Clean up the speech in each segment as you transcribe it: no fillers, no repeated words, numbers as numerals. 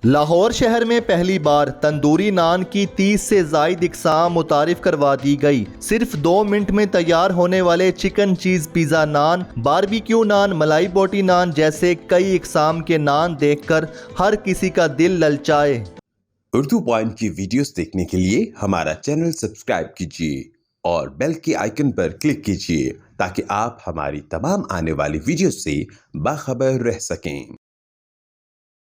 लाहौर शहर में पहली बार तंदूरी नान की 30 से ज़ायद इकसाम मुतारिफ करवा दी गई। सिर्फ 2 मिनट में तैयार होने वाले चिकन चीज़ पिज़्ज़ा नान, बारबेक्यू नान, मलाई बोटी नान जैसे कई इकसाम के नान देखकर हर किसी का दिल ललचाए। उर्दू पॉइंट की वीडियोस देखने के लिए हमारा चैनल सब्सक्राइब कीजिए और बेल के आइकन पर क्लिक कीजिए ताकि आप हमारी तमाम आने वाली वीडियोस से बाखबर रह सकें।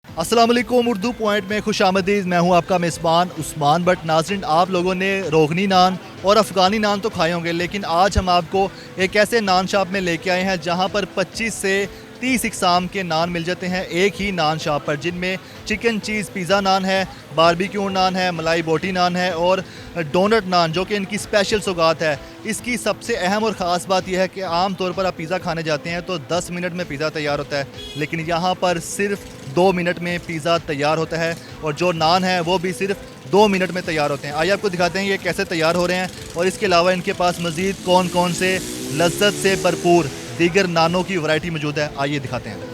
अस्सलाम वालेकुम, उर्दू पॉइंट में खुशामदीद। मैं हूं आपका मेज़बान उस्मान भट्ट। नाज़रीन, आप लोगों ने रोगनी नान और अफ़गानी नान तो खाए होंगे, लेकिन आज हम आपको एक ऐसे नान शॉप में लेके आए हैं जहां पर 25 से 30 इकसाम के नान मिल जाते हैं एक ही नान शॉप पर, जिनमें चिकन चीज़ पिज़्ज़ा नान है, बारबेक्यू नान है, मलाई बोटी नान है और डोनट नान जो कि इनकी स्पेशल सौगात है। इसकी सबसे अहम और ख़ास बात यह है कि आम तौर पर आप पिज़्ज़ा खाने जाते हैं तो 10 मिनट में पिज़्ज़ा तैयार होता है, लेकिन यहाँ पर सिर्फ 2 मिनट में पिज़्ज़ा तैयार होता है और जो नान है वो भी सिर्फ 2 मिनट में तैयार होते हैं। आइए आपको दिखाते हैं ये कैसे तैयार हो रहे हैं और इसके अलावा इनके पास मज़ीद कौन कौन से लज्जत से भरपूर दीगर नानों की वैरायटी मौजूद है। आइए दिखाते हैं।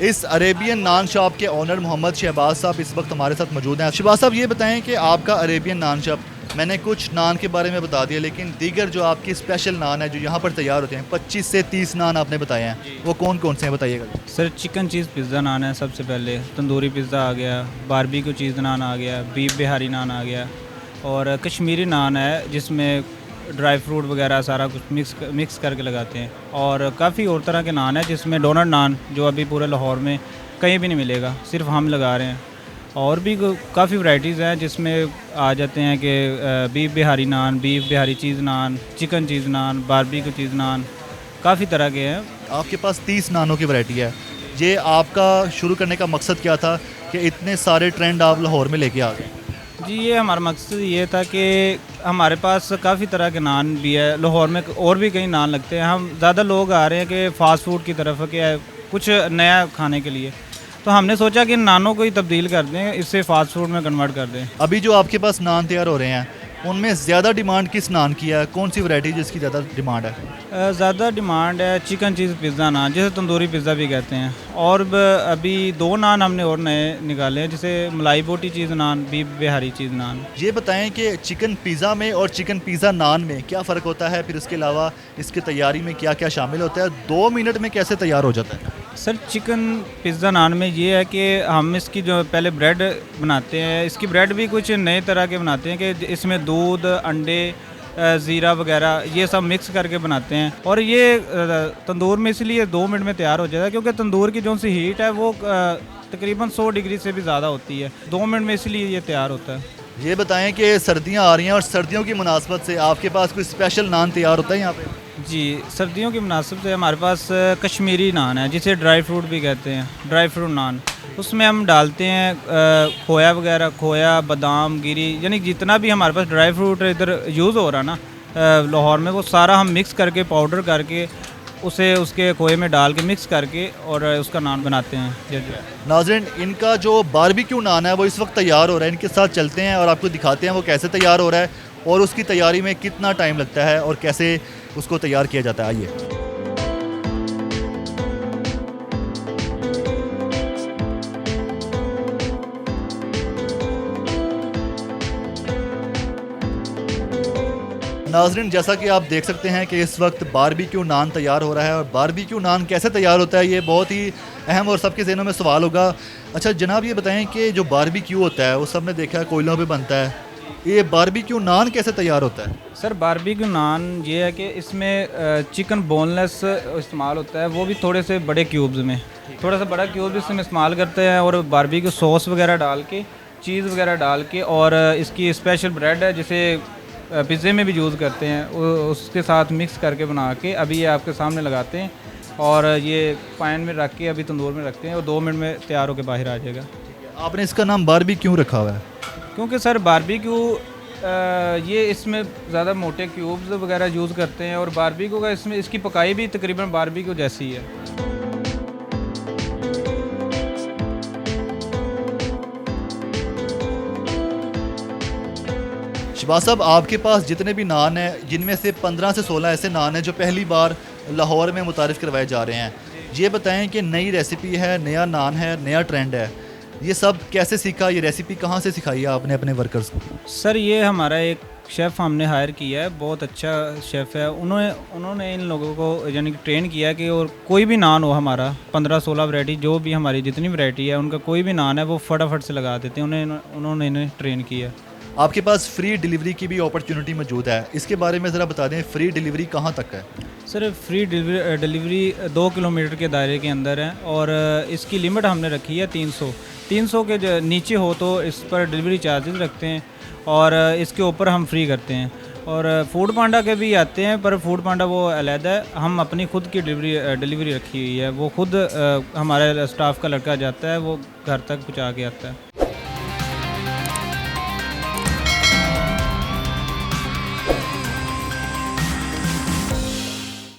इस अरेबियन नान शॉप के ओनर मोहम्मद शहबाज साहब इस वक्त हमारे साथ मौजूद हैं। शहबाज साहब, ये बताएं कि आपका अरेबियन नान शॉप, मैंने कुछ नान के बारे में बता दिया, लेकिन दीगर जो आपकी स्पेशल नान है जो यहाँ पर तैयार होते हैं, 25 से 30 नान आपने बताए हैं, वो कौन कौन से हैं बताइएगा। सर, चिकन चीज़ पिज़्ज़ा नान है सबसे पहले, तंदूरी पिज़्ज़ा आ गया, बारबेक्यू चीज़ नान आ गया, बीफ बिहारी नान आ गया और कश्मीरी नान है जिसमें ड्राई फ्रूट वगैरह सारा कुछ मिक्स करके लगाते हैं। और काफ़ी और तरह के नान है जिसमें डोनट नान जो अभी पूरे लाहौर में कहीं भी नहीं मिलेगा, सिर्फ हम लगा रहे हैं। और भी काफ़ी वैरायटीज़ हैं जिसमें आ जाते हैं कि बीफ बिहारी नान, बीफ बिहारी चीज़ नान, चिकन चीज़ नान, बारबेक्यू चीज़ नान, काफ़ी तरह के हैं। आपके पास 30 नानों की वैरायटी है। ये आपका शुरू करने का मकसद क्या था कि इतने सारे ट्रेंड आप लाहौर में लेके आ गए? जी, ये हमारा मकसद ये था कि हमारे पास काफ़ी तरह के नान भी है, लाहौर में और भी कई नान लगते हैं। हम ज़्यादा लोग आ रहे हैं कि फ़ास्ट फूड की तरफ कि कुछ नया खाने के लिए, तो हमने सोचा कि नानों को ही तब्दील कर दें, इससे फ़ास्ट फूड में कन्वर्ट कर दें। अभी जो आपके पास नान तैयार हो रहे हैं उनमें ज़्यादा डिमांड किस नान की है? कौन सी वैरायटी जिसकी ज़्यादा डिमांड है? ज़्यादा डिमांड है चिकन चीज़ पिज़्ज़ा नान, जिसे तंदूरी पिज़्ज़ा भी कहते हैं। और अभी 2 नान हमने और नए निकाले हैं, जिसे मलाई बोटी चीज़ नान, बीफ बिहारी चीज़ नान। ये बताएं कि चिकन पिज़्ज़ा में और चिकन पिज़्ज़ा नान में क्या फ़र्क होता है, फिर उसके अलावा इसकी तैयारी में क्या क्या शामिल होता है, 2 मिनट में कैसे तैयार हो जाता है? सर, चिकन पिज़्ज़ा नान में ये है कि हम इसकी जो पहले ब्रेड बनाते हैं, इसकी ब्रेड भी कुछ नए तरह के बनाते हैं कि इसमें दूध, अंडे, ज़ीरा वगैरह ये सब मिक्स करके बनाते हैं। और ये तंदूर में इसलिए 2 मिनट में तैयार हो जाता है क्योंकि तंदूर की जो सी हीट है वो तकरीबन 100 डिग्री से भी ज़्यादा होती है। 2 मिनट में इसलिए ये तैयार होता है। ये बताएं कि सर्दियाँ आ रही हैं और सर्दियों की मुनासबत से आपके पास कोई स्पेशल नान तैयार होता है यहाँ पे? जी, सर्दियों की मुनासिब से हमारे पास कश्मीरी नान है जिसे ड्राई फ्रूट भी कहते हैं, ड्राई फ्रूट नान। उसमें हम डालते हैं खोया वगैरह, खोया, बादाम, गिरी, यानी जितना भी हमारे पास ड्राई फ्रूट इधर यूज़ हो रहा ना लाहौर में, वो सारा हम मिक्स करके पाउडर करके उसे उसके खोए में डाल के मिक्स करके और उसका नान बनाते हैं। नाज़रीन, इनका जो बारबेक्यू नान है वो इस वक्त तैयार हो रहा है। इनके साथ चलते हैं और आपको दिखाते हैं वो कैसे तैयार हो रहा है और उसकी तैयारी में कितना टाइम लगता है और कैसे उसको तैयार किया जाता है। आइए। नाज़रीन, जैसा कि आप देख सकते हैं कि इस वक्त बारबेक्यू नान तैयार हो रहा है और बारबेक्यू नान कैसे तैयार होता है ये बहुत ही अहम और सबके ज़हनों में सवाल होगा। अच्छा जनाब, ये बताएं कि जो बारबेक्यू होता है वो सबने देखा है कोयलों पे बनता है, ये बारबेक्यू नान कैसे तैयार होता है? सर, बारबेक्यू नान ये है कि इसमें चिकन बोनलेस इस्तेमाल होता है, वो भी थोड़े से बड़े क्यूब्स में, थोड़ा सा बड़ा क्यूब इसमें इस्तेमाल करते हैं और बारबेक्यू सॉस वगैरह डाल के, चीज़ वगैरह डाल के, और इसकी स्पेशल ब्रेड है जिसे पिज़्ज़े में भी यूज़ करते हैं, उसके साथ मिक्स करके बना के अभी ये आपके सामने लगाते हैं और ये पैन में रख के अभी तंदूर में रखते हैं और 2 मिनट में तैयार होकर बाहर आ जाएगा। आपने इसका नाम बारबेक्यू क्यों रखा हुआ है? क्योंकि सर बारबेक्यू ये इसमें ज़्यादा मोटे क्यूब्स वगैरह यूज़ करते हैं और बारबेक्यू का इसमें इसकी पकाई भी तकरीबन बारबेक्यू जैसी है। शहबाज साहब, आपके पास जितने भी नान हैं, जिनमें से 15 से 16 ऐसे नान हैं जो पहली बार लाहौर में मुतारिफ़ करवाए जा रहे हैं। ये बताएं कि नई रेसिपी है, नया नान है, नया ट्रेंड है, ये सब कैसे सीखा? ये रेसिपी कहाँ से सिखाई है आपने अपने वर्कर्स को? सर ये हमारा एक शेफ़ हमने हायर किया है, बहुत अच्छा शेफ़ है। उन्होंने इन लोगों को यानी कि ट्रेन किया है कि और कोई भी नान हो हमारा 15-16 वैरायटी, जो भी हमारी जितनी वैरायटी है उनका कोई भी नान है वो फटाफट से लगा देते हैं। उन्होंने इन्हें ट्रेन किया है। आपके पास फ्री डिलीवरी की भी अपॉर्चुनिटी मौजूद है, इसके बारे में ज़रा बता दें, फ्री डिलीवरी कहाँ तक है? सर फ्री डिलीवरी 2 किलोमीटर के दायरे के अंदर है और इसकी लिमिट हमने रखी है 300 के नीचे हो तो इस पर डिलीवरी चार्जेस रखते हैं और इसके ऊपर हम फ्री करते हैं। और फूड पांडा के भी आते हैं पर फूड पांडा वो अलग है, हम अपनी खुद की डिलीवरी रखी हुई है। वो खुद हमारे स्टाफ का लड़का जाता है, वो घर तक पहुँचा के आता है।